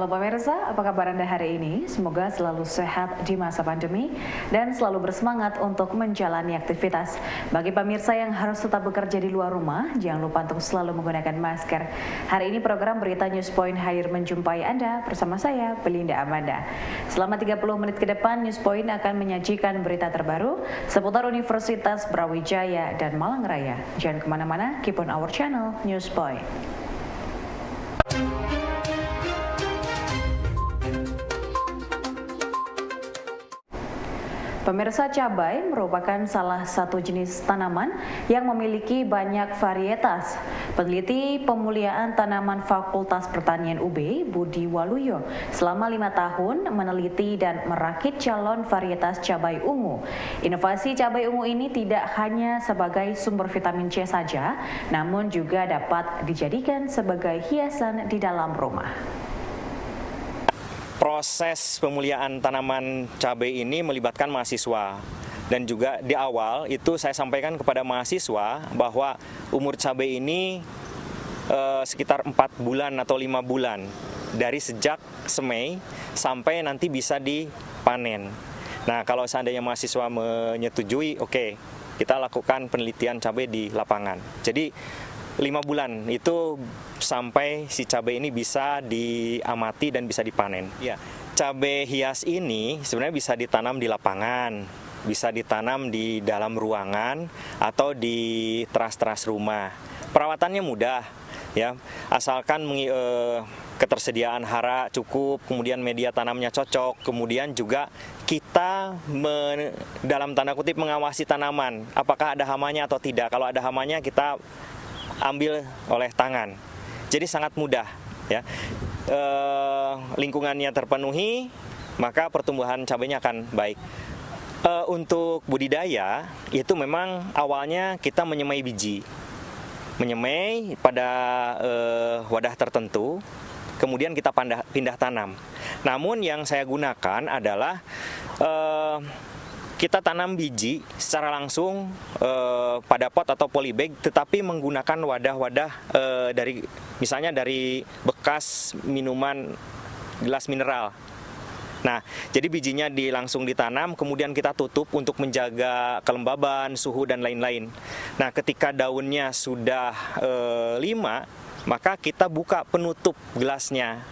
Halo pemirsa, apa kabar Anda hari ini? Semoga selalu sehat di masa pandemi dan selalu bersemangat untuk menjalani aktivitas. Bagi pemirsa yang harus tetap bekerja di luar rumah, jangan lupa untuk selalu menggunakan masker. Hari ini program Berita Newspoint hadir menjumpai Anda bersama saya, Belinda Amanda. Selama 30 menit ke depan, Newspoint akan menyajikan berita terbaru seputar Universitas Brawijaya dan Malang Raya. Jangan kemana-mana, keep on our channel, Newspoint. Pemirsa, cabai merupakan salah satu jenis tanaman yang memiliki banyak varietas. Peneliti Pemuliaan Tanaman Fakultas Pertanian UB, Budi Waluyo, selama 5 tahun meneliti dan merakit calon varietas cabai ungu. Inovasi cabai ungu ini tidak hanya sebagai sumber vitamin C saja, namun juga dapat dijadikan sebagai hiasan di dalam rumah. Proses pemuliaan tanaman cabai ini melibatkan mahasiswa, dan juga di awal itu saya sampaikan kepada mahasiswa bahwa umur cabai ini sekitar 4 bulan atau 5 bulan dari sejak semai sampai nanti bisa dipanen. Nah, kalau seandainya mahasiswa menyetujui, oke, kita lakukan penelitian cabai di lapangan. Jadi 5 bulan itu sampai si cabai ini bisa diamati dan bisa dipanen. Ya, cabai hias ini sebenarnya bisa ditanam di lapangan, bisa ditanam di dalam ruangan atau di teras-teras rumah. Perawatannya mudah, ya, asalkan ketersediaan hara cukup, kemudian media tanamnya cocok, kemudian juga kita dalam tanda kutip mengawasi tanaman, apakah ada hamanya atau tidak. Kalau ada hamanya kita ambil oleh tangan, jadi sangat mudah, ya. Lingkungannya terpenuhi, maka pertumbuhan cabainya akan baik. Untuk budidaya itu memang awalnya kita menyemai biji, menyemai pada wadah tertentu, kemudian kita pindah tanam. Namun yang saya gunakan adalah kita tanam biji secara langsung pada pot atau polybag, tetapi menggunakan wadah-wadah dari misalnya dari bekas minuman gelas mineral. Nah, jadi bijinya langsung ditanam, kemudian kita tutup untuk menjaga kelembaban, suhu, dan lain-lain. Nah, ketika daunnya sudah 5, maka kita buka penutup gelasnya.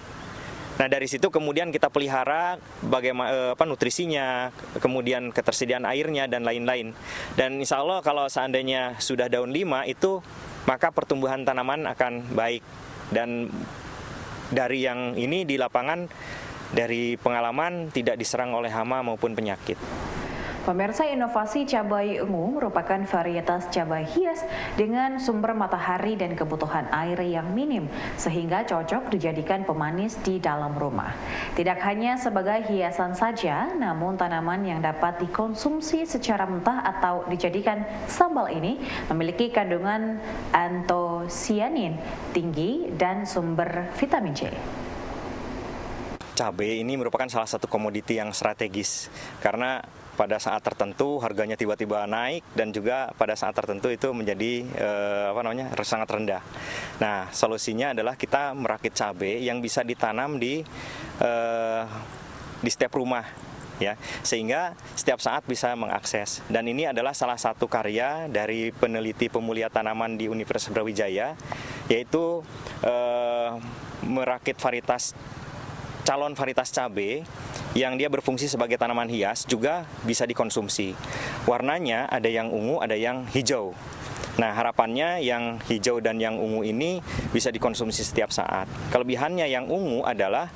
Nah, dari situ kemudian kita pelihara bagaimana nutrisinya, kemudian ketersediaan airnya, dan lain-lain. Dan insya Allah kalau seandainya sudah daun 5 itu, maka pertumbuhan tanaman akan baik. Dan dari yang ini di lapangan, dari pengalaman tidak diserang oleh hama maupun penyakit. Pemirsa, inovasi cabai ungu merupakan varietas cabai hias dengan sumber matahari dan kebutuhan air yang minim, sehingga cocok dijadikan pemanis di dalam rumah. Tidak hanya sebagai hiasan saja, namun tanaman yang dapat dikonsumsi secara mentah atau dijadikan sambal ini memiliki kandungan antosianin tinggi dan sumber vitamin C. Cabai ini merupakan salah satu komoditi yang strategis, karena pada saat tertentu harganya tiba-tiba naik, dan juga pada saat tertentu itu menjadi sangat rendah. Nah, solusinya adalah kita merakit cabai yang bisa ditanam di setiap rumah, ya, sehingga setiap saat bisa mengakses. Dan ini adalah salah satu karya dari peneliti pemuliaan tanaman di Universitas Brawijaya, yaitu merakit calon varietas cabai yang dia berfungsi sebagai tanaman hias, juga bisa dikonsumsi. Warnanya ada yang ungu, ada yang hijau. Nah, harapannya yang hijau dan yang ungu ini bisa dikonsumsi setiap saat. Kelebihannya yang ungu adalah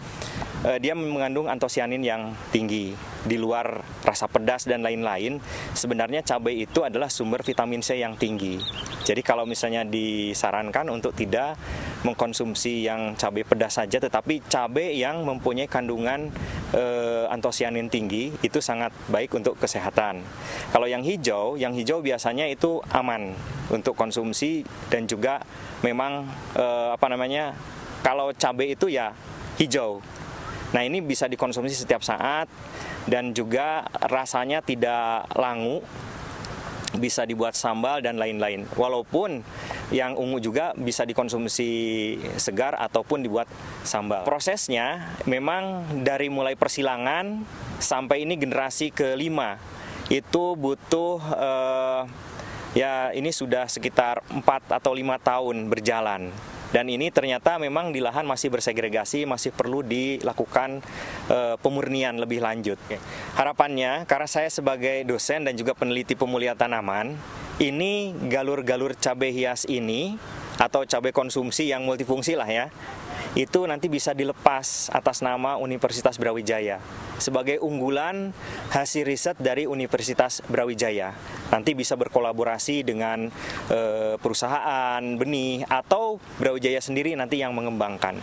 dia mengandung antosianin yang tinggi. Di luar rasa pedas dan lain-lain, sebenarnya cabai itu adalah sumber vitamin C yang tinggi. Jadi kalau misalnya disarankan untuk tidak mengkonsumsi yang cabai pedas saja, tetapi cabai yang mempunyai kandungan antosianin tinggi, itu sangat baik untuk kesehatan. Kalau yang hijau biasanya itu aman untuk konsumsi, dan juga memang kalau cabai itu ya hijau. Nah, ini bisa dikonsumsi setiap saat, dan juga rasanya tidak langu, bisa dibuat sambal dan lain-lain. Walaupun yang ungu juga bisa dikonsumsi segar ataupun dibuat sambal. Prosesnya memang dari mulai persilangan sampai ini generasi kelima itu butuh ya ini sudah sekitar 4 atau 5 tahun berjalan. Dan ini ternyata memang di lahan masih bersegregasi, masih perlu dilakukan pemurnian lebih lanjut. Harapannya, karena saya sebagai dosen dan juga peneliti pemulihan tanaman, ini galur-galur cabai hias ini, atau cabai konsumsi yang multifungsi lah ya, itu nanti bisa dilepas atas nama Universitas Brawijaya sebagai unggulan hasil riset dari Universitas Brawijaya. Nanti bisa berkolaborasi dengan perusahaan benih atau Brawijaya sendiri nanti yang mengembangkan.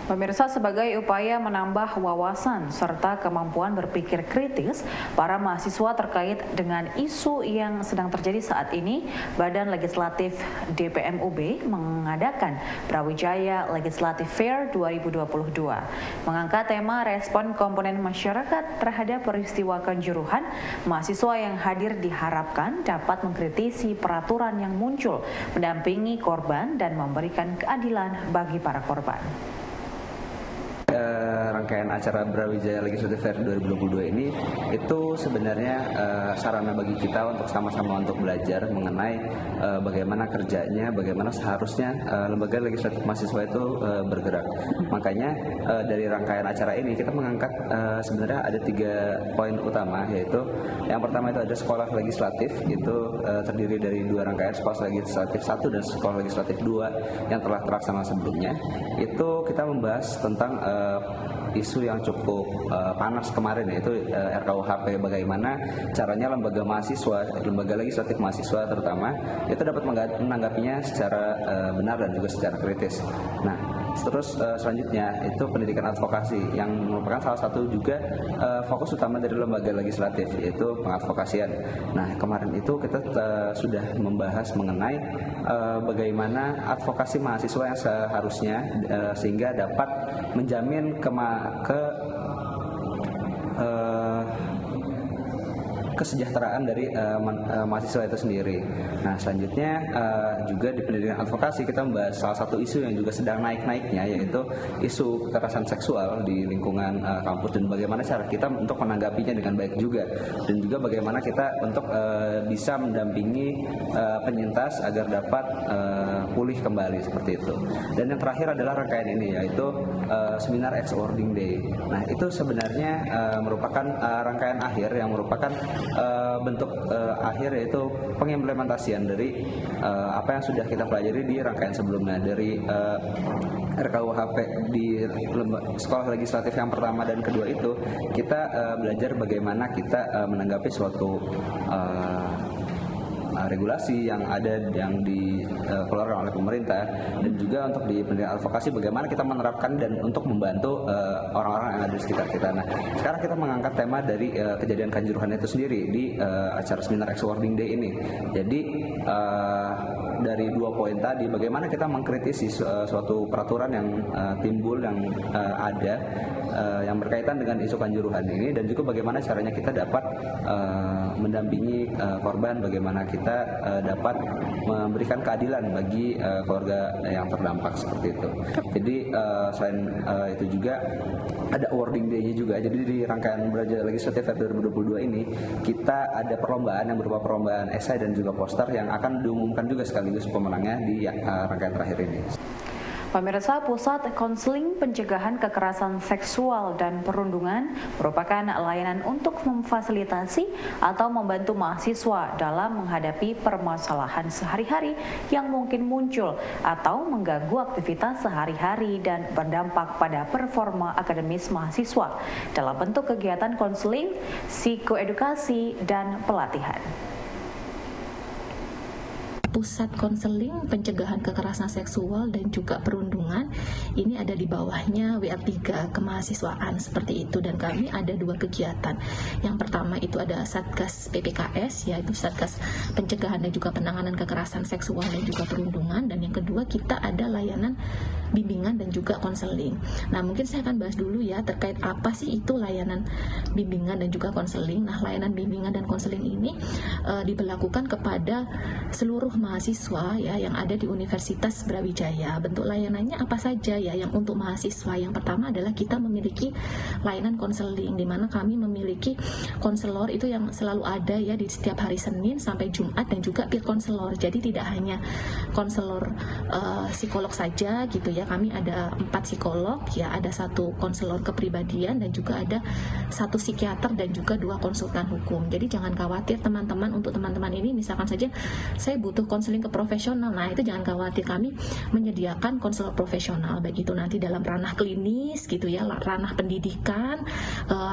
Pemirsa, sebagai upaya menambah wawasan serta kemampuan berpikir kritis para mahasiswa terkait dengan isu yang sedang terjadi saat ini, Badan Legislatif DPM UB mengadakan Brawijaya Legislative Fair 2022, mengangkat tema respon komponen masyarakat terhadap peristiwa Kanjuruhan. Mahasiswa yang hadir diharapkan dapat mengkritisi peraturan yang muncul, mendampingi korban dan memberikan keadilan bagi para korban. Rangkaian acara Brawijaya Legislative Fair 2022 ini itu sebenarnya sarana bagi kita untuk sama-sama untuk belajar mengenai bagaimana kerjanya, bagaimana seharusnya lembaga legislatif mahasiswa itu bergerak. Makanya dari rangkaian acara ini kita mengangkat sebenarnya ada 3 poin utama, yaitu yang pertama itu ada sekolah legislatif, itu terdiri dari 2 rangkaian, sekolah legislatif 1 dan sekolah legislatif 2 yang telah terlaksana sebelumnya. Itu kita membahas tentang isu yang cukup panas kemarin, yaitu RKUHP, bagaimana caranya lembaga mahasiswa, lembaga legislatif mahasiswa terutama, itu dapat menanggapinya secara benar dan juga secara kritis. Nah, terus selanjutnya itu pendidikan advokasi yang merupakan salah satu juga fokus utama dari lembaga legislatif, yaitu pengadvokasian. Nah, kemarin itu kita sudah membahas mengenai bagaimana advokasi mahasiswa yang seharusnya sehingga dapat menjamin kesejahteraan dari mahasiswa itu sendiri. Nah, selanjutnya juga di pendidikan advokasi kita membahas salah satu isu yang juga sedang naik-naiknya, yaitu isu kekerasan seksual di lingkungan kampus, dan bagaimana cara kita untuk menanggapinya dengan baik juga, dan juga bagaimana kita untuk bisa mendampingi penyintas agar dapat pulih kembali seperti itu. Dan yang terakhir adalah rangkaian ini, yaitu seminar Ex-Awarding Day. Nah, itu sebenarnya merupakan rangkaian akhir yang merupakan bentuk akhir, yaitu pengimplementasian dari apa yang sudah kita pelajari di rangkaian sebelumnya, dari RKUHP di sekolah legislatif yang pertama dan kedua. Itu kita belajar bagaimana kita menanggapi suatu regulasi yang ada yang dikeluarkan oleh pemerintah, dan juga untuk di pendidikan advokasi bagaimana kita menerapkan dan untuk membantu orang-orang yang ada di sekitar kita. Nah, sekarang kita mengangkat tema dari kejadian Kanjuruhan itu sendiri di acara seminar Ex-Awarding Day ini. Jadi dari 2 poin tadi, bagaimana kita mengkritisi suatu peraturan yang timbul yang ada yang berkaitan dengan isu Kanjuruhan ini, dan juga bagaimana caranya kita dapat mendampingi korban, bagaimana kita dapat memberikan keadilan bagi keluarga yang terdampak seperti itu. Jadi selain itu juga ada awarding day-nya juga. Jadi di rangkaian Brawijaya Legislative Fair 2022 ini kita ada perlombaan yang berupa perlombaan esai dan juga poster yang akan diumumkan juga sekaligus pemenangnya di rangkaian terakhir ini. Pemirsa, Pusat Konseling Pencegahan Kekerasan Seksual dan Perundungan merupakan layanan untuk memfasilitasi atau membantu mahasiswa dalam menghadapi permasalahan sehari-hari yang mungkin muncul atau mengganggu aktivitas sehari-hari dan berdampak pada performa akademis mahasiswa dalam bentuk kegiatan konseling, psikoedukasi, dan pelatihan. Pusat Konseling Pencegahan Kekerasan Seksual dan juga Perundungan ini ada di bawahnya WA3 kemahasiswaan seperti itu, dan kami ada dua kegiatan. Yang pertama itu ada Satgas PPKS, yaitu Satgas Pencegahan dan juga Penanganan Kekerasan Seksual dan juga Perundungan, dan yang kedua kita ada layanan bimbingan dan juga konseling. Nah, mungkin saya akan bahas dulu ya terkait apa sih itu layanan bimbingan dan juga konseling. Nah, layanan bimbingan dan konseling ini diberlakukan kepada seluruh mahasiswa ya yang ada di Universitas Brawijaya. Bentuk layanannya apa saja ya yang untuk mahasiswa? Yang pertama adalah kita memiliki layanan konseling, di mana kami memiliki konselor itu yang selalu ada ya di setiap hari Senin sampai Jumat, dan juga peer konselor. Jadi tidak hanya konselor psikolog saja gitu ya. Kami ada 4 psikolog ya, ada 1 konselor kepribadian dan juga ada 1 psikiater dan juga 2 konsultan hukum. Jadi jangan khawatir teman-teman, untuk teman-teman ini misalkan saja saya butuh konseling ke profesional, nah itu jangan khawatir, kami menyediakan konselor profesional, baik itu nanti dalam ranah klinis gitu ya, ranah pendidikan,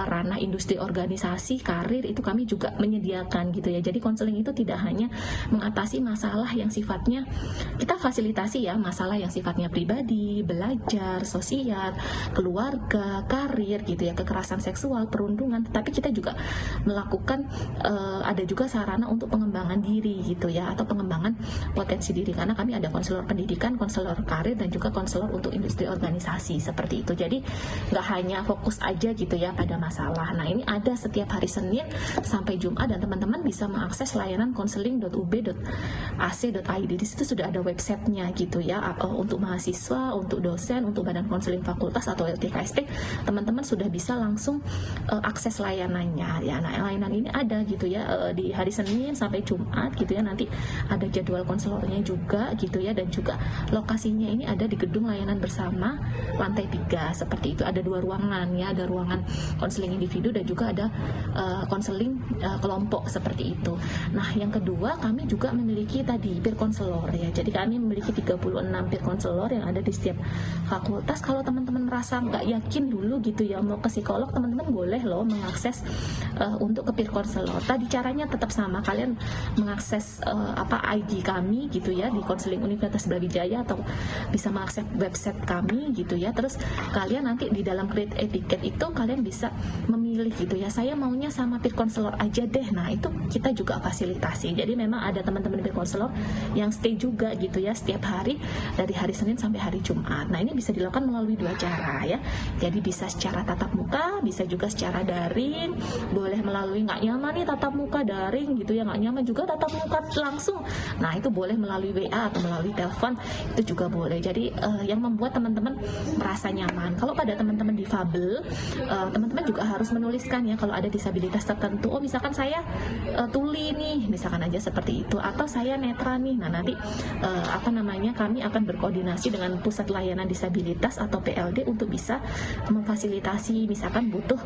ranah industri organisasi, karir, itu kami juga menyediakan gitu ya. Jadi konseling itu tidak hanya mengatasi masalah yang sifatnya kita fasilitasi ya, masalah yang sifatnya pribadi, belajar, sosial, keluarga, karir gitu ya, kekerasan seksual, perundungan, tetapi kita juga melakukan ada juga sarana untuk pengembangan diri gitu ya, atau pengembangan potensi diri, karena kami ada konselor pendidikan, konselor karir, dan juga konselor untuk industri organisasi seperti itu. Jadi nggak hanya fokus aja gitu ya pada masalah. Nah, ini ada setiap hari Senin sampai Jumat, dan teman-teman bisa mengakses layanan konseling.ub.ac.id. Di situ sudah ada websitenya gitu ya, untuk mahasiswa, untuk dosen, untuk badan konseling fakultas atau LTKSP, teman-teman sudah bisa langsung akses layanannya ya. Nah, layanan ini ada gitu ya di hari Senin sampai Jumat gitu ya. Nanti ada jadwal konselornya juga gitu ya, dan juga lokasinya ini ada di gedung layanan bersama lantai 3 seperti itu. Ada 2 ruangan ya, ada ruangan konseling individu dan juga ada konseling kelompok seperti itu. Nah, yang kedua kami juga memiliki tadi peer konselor ya. Jadi kami memiliki 36 peer konselor yang ada di setiap fakultas. Kalau teman-teman merasa nggak yakin dulu gitu ya mau ke psikolog, teman-teman boleh loh mengakses untuk ke peer konselor. Tadi caranya tetap sama, kalian mengakses ID kami gitu ya di konseling Universitas Brawijaya, atau bisa mengakses website kami gitu ya. Terus kalian nanti di dalam create a ticket itu kalian bisa memilih gitu ya, saya maunya sama peer konselor aja deh. Nah, itu kita juga fasilitasi. Jadi memang ada teman-teman peer konselor yang stay juga gitu ya setiap hari dari hari Senin sampai hari Jumat. Nah, ini bisa dilakukan melalui 2 cara ya. Jadi bisa secara tatap muka, bisa juga secara daring. Boleh melalui nggak nyaman nih tatap muka daring gitu ya, nggak nyaman juga tatap muka langsung. Nah, itu boleh melalui WA atau melalui telepon, itu juga boleh. Jadi yang membuat teman-teman merasa nyaman. Kalau pada teman-teman difabel, teman-teman juga harus menuliskan ya kalau ada disabilitas tertentu. Oh, misalkan saya tuli nih, misalkan aja seperti itu, atau saya netra nih. Nah, nanti kami akan berkoordinasi dengan Pusat Layanan Disabilitas atau PLD untuk bisa memfasilitasi, misalkan butuh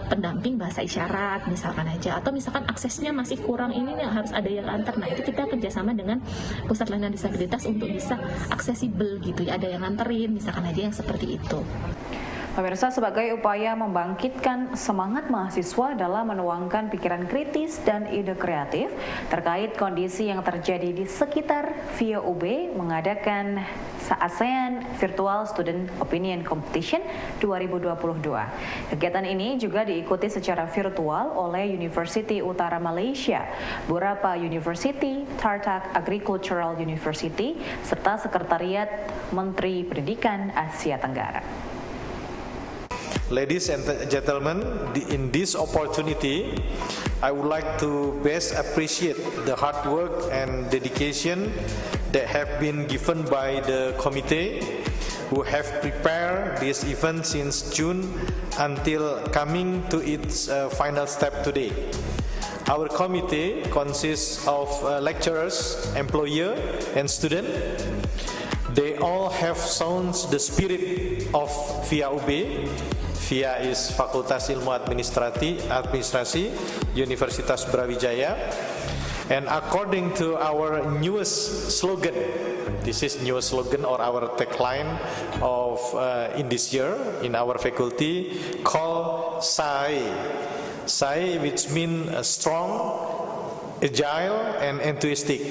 pendamping bahasa isyarat misalkan aja, atau misalkan aksesnya masih kurang, ini nih harus ada yang antar. Nah, itu kita kerjasama dengan Pusat Layanan Disabilitas untuk bisa aksesibel gitu ya, ada yang nganterin misalkan aja yang seperti itu. Pemirsa, sebagai upaya membangkitkan semangat mahasiswa dalam menuangkan pikiran kritis dan ide kreatif terkait kondisi yang terjadi di sekitar, VIA UB mengadakan ASEAN Virtual Student Opinion Competition 2022. Kegiatan ini juga diikuti secara virtual oleh University Utara Malaysia, Burapa University, Tartak Agricultural University, serta Sekretariat Menteri Pendidikan Asia Tenggara. Ladies and gentlemen, in this opportunity, I would like to best appreciate the hard work and dedication that have been given by the committee who have prepared this event since June until coming to its final step today. Our committee consists of lecturers, employer, and student. They all have shown the spirit of VIA UB. VIA is Fakultas Ilmu Administrasi Universitas Brawijaya. And according to our newest slogan, this is newest slogan or our tagline of in this year in our faculty called SAE. SAE, which means strong, agile, and enthusiastic.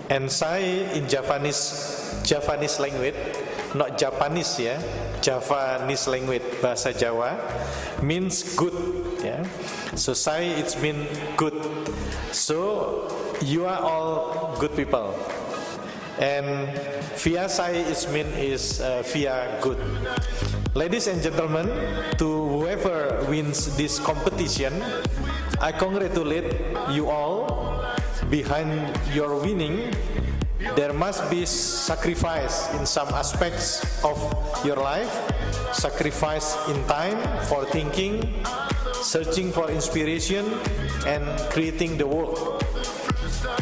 And SAE in Javanese language, not Japanese ya, Javanese language bahasa Jawa means good. Yeah. So SAE it means good. So you are all good people. And VIA SAE is VIA good. Ladies and gentlemen, to whoever wins this competition, I congratulate you all. Behind your winning, there must be sacrifice in some aspects of your life, sacrifice in time for thinking, searching for inspiration, and creating the work.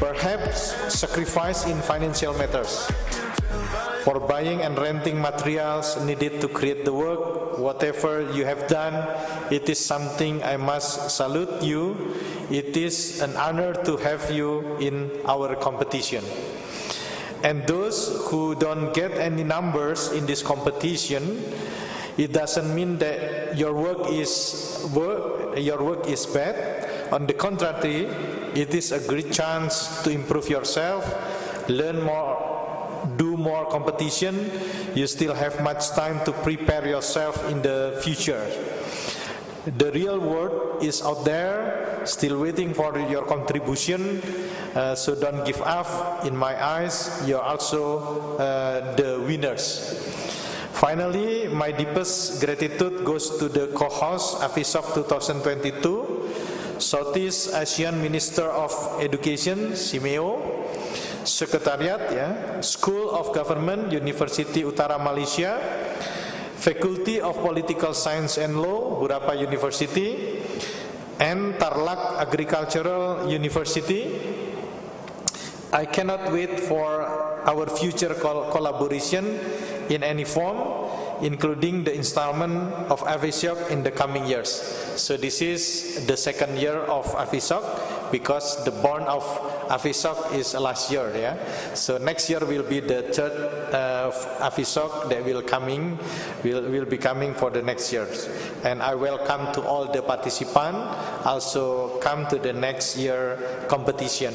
Perhaps sacrifice in financial matters, for buying and renting materials needed to create the work. Whatever you have done, it is something I must salute you. It is an honor to have you in our competition. And those who don't get any numbers in this competition, it doesn't mean that your work is bad. On the contrary, it is a great chance to improve yourself, learn more, do more competition. You still have much time to prepare yourself in the future. The real world is out there, still waiting for your contribution, so don't give up. In my eyes, you're also the winners. Finally, my deepest gratitude goes to the co-host AFISOC 2022, Southeast Asian Minister of Education, SIMEO, Secretariat, School of Government, University Utara Malaysia, Faculty of Political Science and Law, Burapa University, and Tarlac Agricultural University. I cannot wait for our future collaboration in any form, including the installment of AFISOC in the coming years. So this is the second year of AFISOC, because the born of AFISOC is last year. So next year will be the third AFISOC that will be coming for the next years. And I welcome to all the participants also come to the next year competition.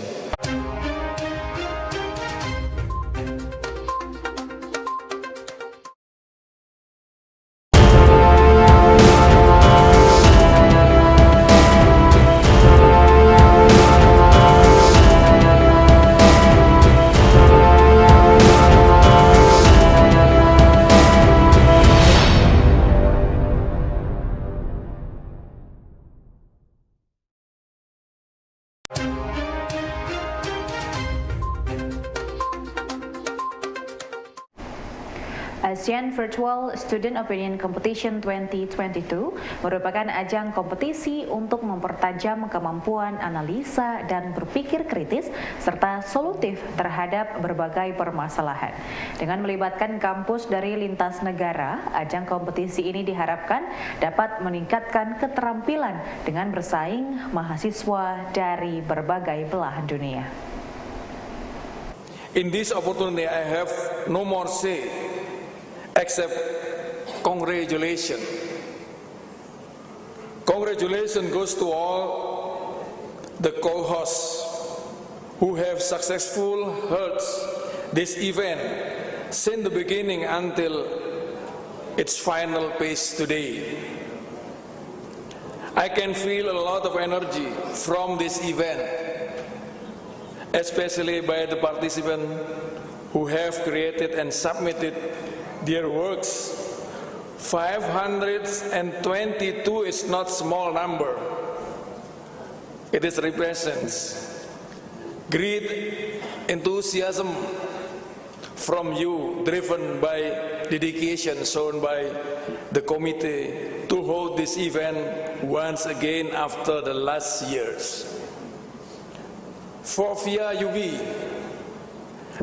ASEAN Virtual Student Opinion Competition 2022 merupakan ajang kompetisi untuk mempertajam kemampuan analisa dan berpikir kritis serta solutif terhadap berbagai permasalahan. Dengan melibatkan kampus dari lintas negara, ajang kompetisi ini diharapkan dapat meningkatkan keterampilan dengan bersaing mahasiswa dari berbagai belahan dunia. In this opportunity, I have no more say except congratulations. Congratulations goes to all the co-hosts who have successfully held this event since the beginning until its final phase today. I can feel a lot of energy from this event, especially by the participants who have created and submitted their works. 522 is not small number. It represents great enthusiasm from you, driven by dedication shown by the committee to hold this event once again after the last years. For VIA UB,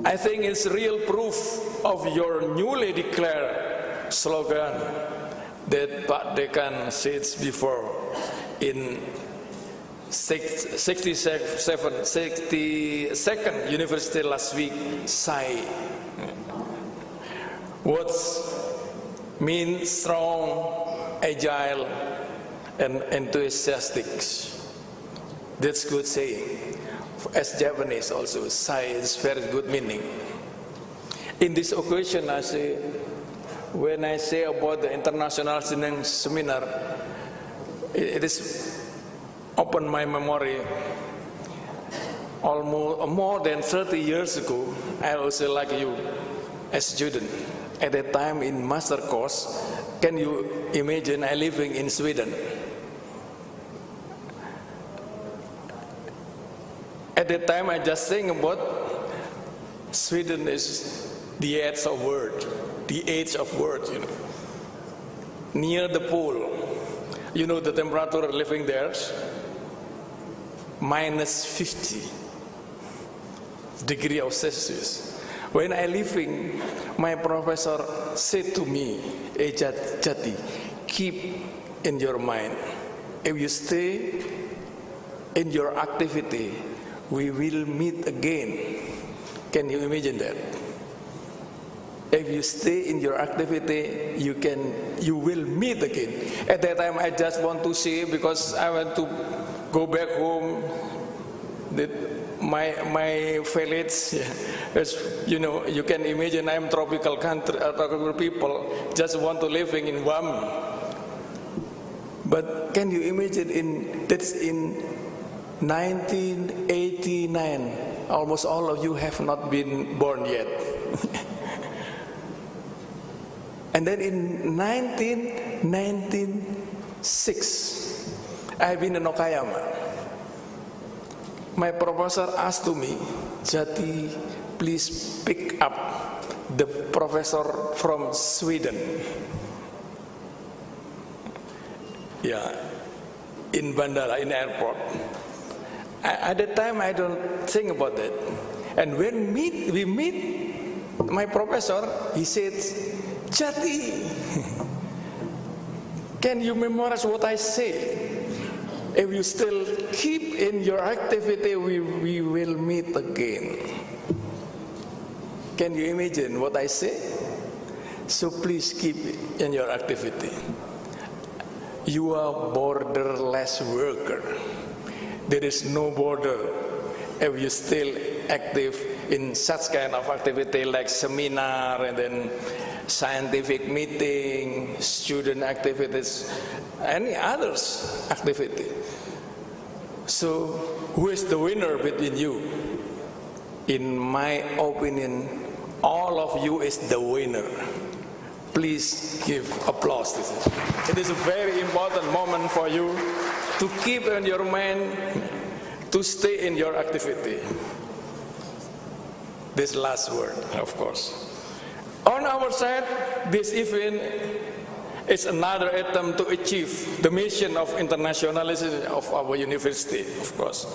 I think it's real proof of your newly declared slogan that Pak Dekan said before in 62nd University last week, SAI. Words mean strong, agile, and enthusiastic. That's good saying. As Japanese also, SAI is very good meaning. In this occasion, when I say about the International Student Seminar, it is open my memory. Almost more than 30 years ago, I also like you as student. At that time in master course, can you imagine I living in Sweden? At that time I just think about Sweden is the edge of world, you know, near the pole. You know the temperature living there, -50 degrees Celsius. When I living, my professor said to me, Jati, keep in your mind, if you stay in your activity, we will meet again. Can you imagine that? If you stay in your activity, you will meet again. At that time, I just want to see, because I want to go back home. My village, you know, you can imagine I'm tropical country, tropical people, just want to living in warm. But can you imagine that's in 1989, almost all of you have not been born yet. And then in 1996, I've been in Okayama. My professor asked to me, Jati, please pick up the professor from Sweden. Yeah, in Bandara, in airport. At that time, I don't think about that. And when we meet my professor, he said, Jati, can you memorize what I say? If you still keep in your activity, we will meet again. Can you imagine what I say? So please keep in your activity. You are borderless worker. There is no border if you still active in such kind of activity like seminar and then scientific meeting, student activities, any others activity. So who is the winner between you? In my opinion, all of you is the winner. Please give applause to this. It is a very important moment for you to keep in your mind, to stay in your activity. This last word, of course. On our side, this event is another attempt to achieve the mission of internationalization of our university, of course.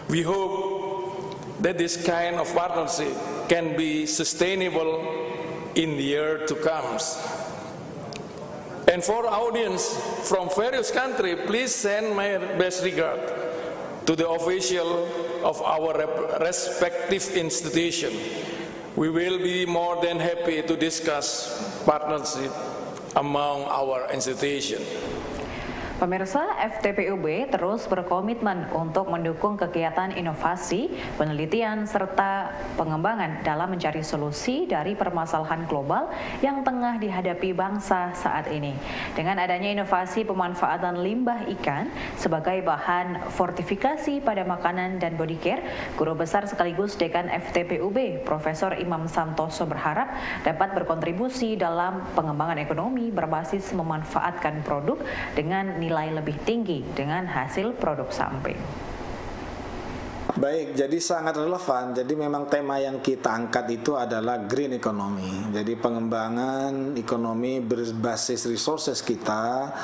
We hope that this kind of partnership can be sustainable in the year to come. And for audience from various countries, please send my best regard to the official of our respective institution. We will be more than happy to discuss partnership among our institution. Pemirsa, FTPUB terus berkomitmen untuk mendukung kegiatan inovasi, penelitian, serta pengembangan dalam mencari solusi dari permasalahan global yang tengah dihadapi bangsa saat ini. Dengan adanya inovasi pemanfaatan limbah ikan sebagai bahan fortifikasi pada makanan dan body care, Guru Besar sekaligus Dekan FTPUB, Profesor Imam Santoso berharap dapat berkontribusi dalam pengembangan ekonomi berbasis memanfaatkan produk dengan nilai lebih tinggi dengan hasil produk samping. Baik, jadi sangat relevan. Jadi memang tema yang kita angkat itu adalah green economy. Jadi pengembangan ekonomi berbasis resources kita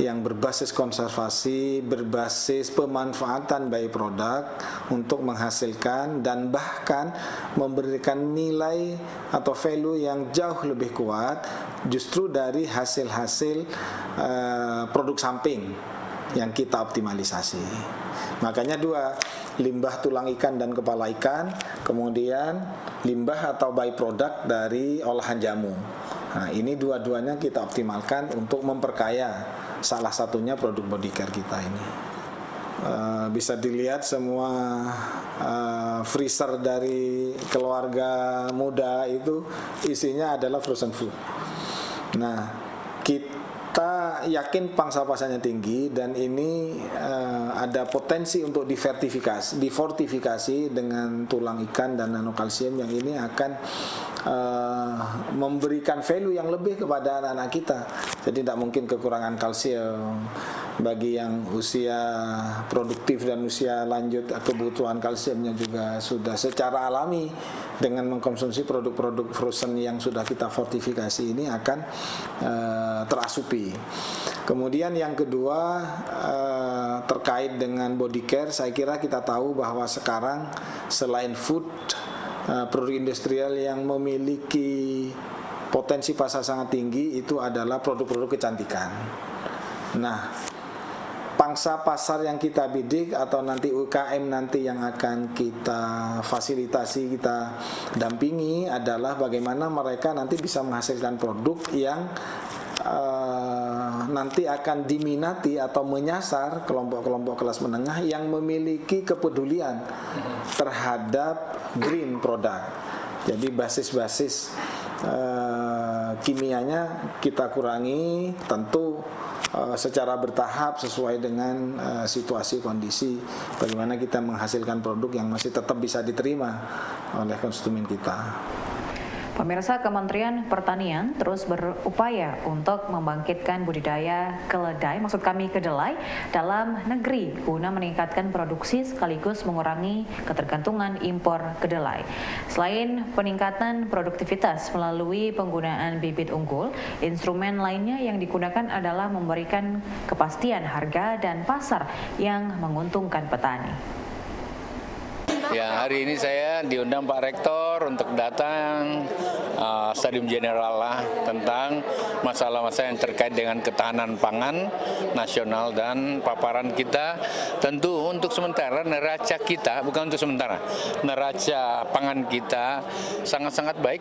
yang berbasis konservasi, berbasis pemanfaatan byproduct untuk menghasilkan dan bahkan memberikan nilai atau value yang jauh lebih kuat justru dari hasil-hasil produk samping yang kita optimalisasi. Makanya dua, limbah tulang ikan dan kepala ikan, kemudian limbah atau byproduct dari olahan jamu. Nah, ini dua-duanya kita optimalkan untuk memperkaya salah satunya produk body care kita ini. Bisa dilihat semua freezer dari keluarga muda itu isinya adalah frozen food. Nah, kita yakin pangsa pasarnya tinggi dan ini ada potensi untuk difortifikasi dengan tulang ikan dan nanokalsium yang ini akan memberikan value yang lebih kepada anak-anak kita. Jadi tidak mungkin kekurangan kalsium. Bagi yang usia produktif dan usia lanjut, kebutuhan kalsiumnya juga sudah secara alami dengan mengkonsumsi produk-produk frozen yang sudah kita fortifikasi ini akan terasupi. Kemudian yang kedua terkait dengan body care, saya kira kita tahu bahwa sekarang selain food, produk industrial yang memiliki potensi pasar sangat tinggi itu adalah produk-produk kecantikan. Nah, pangsa pasar yang kita bidik atau nanti UKM nanti yang akan kita fasilitasi, kita dampingi adalah bagaimana mereka nanti bisa menghasilkan produk yang nanti akan diminati atau menyasar kelompok-kelompok kelas menengah yang memiliki kepedulian terhadap green product. Jadi basis-basis kimianya kita kurangi, tentu secara bertahap sesuai dengan situasi kondisi bagaimana kita menghasilkan produk yang masih tetap bisa diterima oleh konsumen kita. Pemirsa, Kementerian Pertanian terus berupaya untuk membangkitkan budidaya keledai, maksud kami kedelai, dalam negeri guna meningkatkan produksi sekaligus mengurangi ketergantungan impor kedelai. Selain peningkatan produktivitas melalui penggunaan bibit unggul, instrumen lainnya yang digunakan adalah memberikan kepastian harga dan pasar yang menguntungkan petani. Ya, hari ini saya diundang Pak Rektor untuk datang Stadium General lah tentang masalah-masalah yang terkait dengan ketahanan pangan nasional dan paparan kita tentu untuk sementara neraca kita, bukan untuk sementara, neraca pangan kita sangat-sangat baik,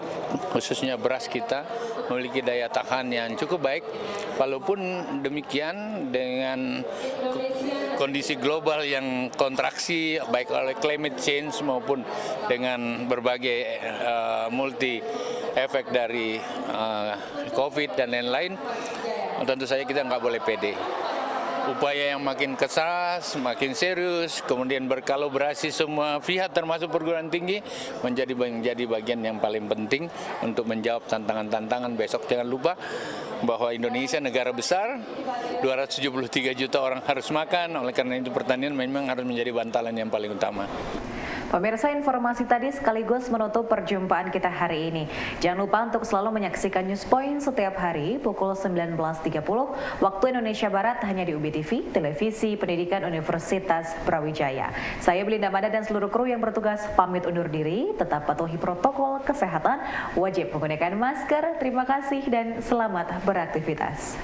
khususnya beras kita memiliki daya tahan yang cukup baik. Walaupun demikian dengan kondisi global yang kontraksi baik oleh climate change maupun dengan berbagai multi efek dari COVID dan lain-lain, tentu saja kita nggak boleh pede. Upaya yang makin keras, makin serius, kemudian berkolaborasi semua pihak termasuk perguruan tinggi menjadi bagian yang paling penting untuk menjawab tantangan-tantangan besok. Jangan lupa bahwa Indonesia negara besar, 273 juta orang harus makan, oleh karena itu pertanian memang harus menjadi bantalan yang paling utama. Pemirsa, informasi tadi sekaligus menutup perjumpaan kita hari ini. Jangan lupa untuk selalu menyaksikan News Point setiap hari pukul 19.30 waktu Indonesia Barat hanya di UBI TV, Televisi Pendidikan Universitas Brawijaya. Saya Belinda Mada dan seluruh kru yang bertugas pamit undur diri. Tetap patuhi protokol kesehatan, wajib menggunakan masker. Terima kasih dan selamat beraktivitas.